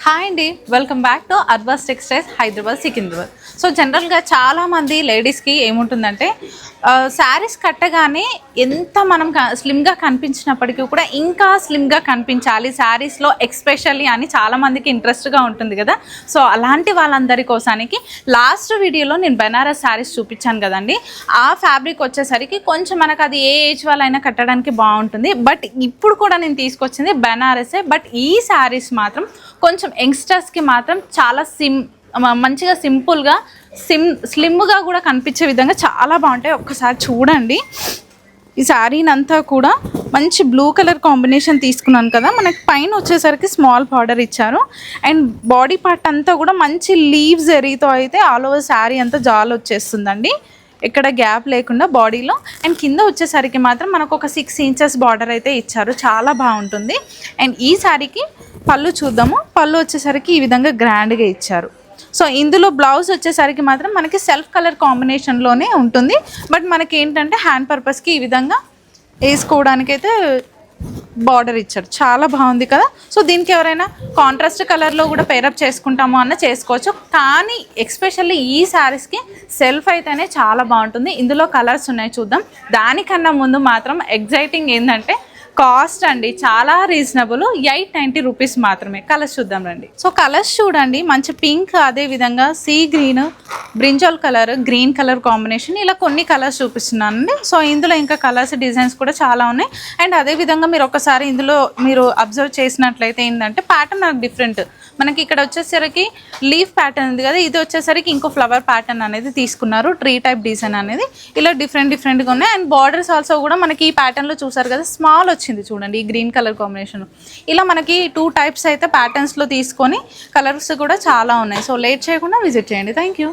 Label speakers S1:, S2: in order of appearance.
S1: Hi అండి, welcome back to Arbaz textiles Hyderabad Secunderabad. So జనరల్గా చాలామంది లేడీస్కి ఏముంటుందంటే శారీస్ కట్టగానే ఎంత మనం స్లిమ్గా కనిపించినప్పటికీ కూడా ఇంకా స్లిమ్గా కనిపించాలి శారీస్లో ఎక్స్పెషల్లీ అని చాలామందికి ఇంట్రెస్ట్గా ఉంటుంది కదా. సో అలాంటి వాళ్ళందరి కోసానికి లాస్ట్ వీడియోలో నేను బెనారస్ శారీస్ చూపించాను కదండి. ఆ ఫ్యాబ్రిక్ వచ్చేసరికి కొంచెం మనకు అది ఏ ఏజ్ వాళ్ళైనా కట్టడానికి బాగుంటుంది. బట్ ఇప్పుడు కూడా నేను తీసుకొచ్చింది బెనారసే. బట్ ఈ శారీస్ మాత్రం కొంచెం యంగ్స్టర్స్కి మాత్రం చాలా మంచిగా సింపుల్గా స్లిమ్గా కూడా కనిపించే విధంగా చాలా బాగుంటాయి. ఒక్కసారి చూడండి. ఈ శారీనంతా కూడా మంచి బ్లూ కలర్ కాంబినేషన్ తీసుకున్నాను కదా. మనకి పైన వచ్చేసరికి స్మాల్ బార్డర్ ఇచ్చారు. అండ్ బాడీ పార్ట్ అంతా కూడా మంచి లీవ్స్ ఎరీతో అయితే ఆల్ ఓవర్ శారీ అంతా జాల్ వచ్చేస్తుందండి, ఇక్కడ గ్యాప్ లేకుండా బాడీలో. అండ్ కింద వచ్చేసరికి మాత్రం మనకు ఒక 6 ఇంచెస్ బార్డర్ అయితే ఇచ్చారు, చాలా బాగుంటుంది. అండ్ ఈ శారీకి పళ్ళు చూద్దాము. పళ్ళు వచ్చేసరికి ఈ విధంగా గ్రాండ్గా ఇచ్చారు. సో ఇందులో బ్లౌజ్ వచ్చేసరికి మాత్రం మనకి సెల్ఫ్ కలర్ కాంబినేషన్లోనే ఉంటుంది. బట్ మనకి ఏంటంటే హ్యాండ్ పర్పస్కి ఈ విధంగా వేసుకోవడానికైతే బార్డర్ ఇచ్చారు, చాలా బాగుంది కదా. సో దీనికి ఎవరైనా కాంట్రాస్ట్ కలర్లో కూడా పేరప్ చేసుకుంటాము అన్న చేసుకోవచ్చు. కానీ ఎక్స్పెషల్లీ ఈ శారీస్కి సెల్ఫ్ అయితేనే చాలా బాగుంటుంది. ఇందులో కలర్స్ ఉన్నాయి, చూద్దాం. దానికన్నా ముందు మాత్రం ఎగ్జైటింగ్ ఏంటంటే కాస్ట్ అండి చాలా రీజనబుల్, 890 రూపీస్ మాత్రమే. కలర్స్ చూద్దాం రండి. సో కలర్స్ చూడండి, మంచి పింక్, అదే విధంగా sea green, brinjal colour, green colour combination, ఇలా కొన్ని కలర్స్ చూపిస్తున్నానండి. సో ఇందులో ఇంకా కలర్స్ డిజైన్స్ కూడా చాలా ఉన్నాయి. అండ్ అదే విధంగా మీరు ఒకసారి ఇందులో మీరు అబ్జర్వ్ చేసినట్లయితే ఏంటంటే ప్యాటర్న్ నాకు డిఫరెంట్. మనకి ఇక్కడ వచ్చేసరికి లీఫ్ ప్యాటర్న్ ఉంది కదా, ఇది వచ్చేసరికి ఇంకో ఫ్లవర్ ప్యాటర్న్ అనేది తీసుకున్నారు, ట్రీ టైప్ డిజైన్ అనేది. ఇలా డిఫరెంట్గా ఉన్నాయి. అండ్ బార్డర్స్ ఆల్సో కూడా మనకి ఈ ప్యాటర్న్లో చూసారు కదా, స్మాల్ వచ్చింది చూడండి, ఈ గ్రీన్ కలర్ కాంబినేషన్. ఇలా మనకి 2 టైప్స్ అయితే ప్యాటర్న్స్లో తీసుకొని కలర్స్ కూడా చాలా ఉన్నాయి. సో లేట్ చేయకుండా విజిట్ చేయండి. Thank you.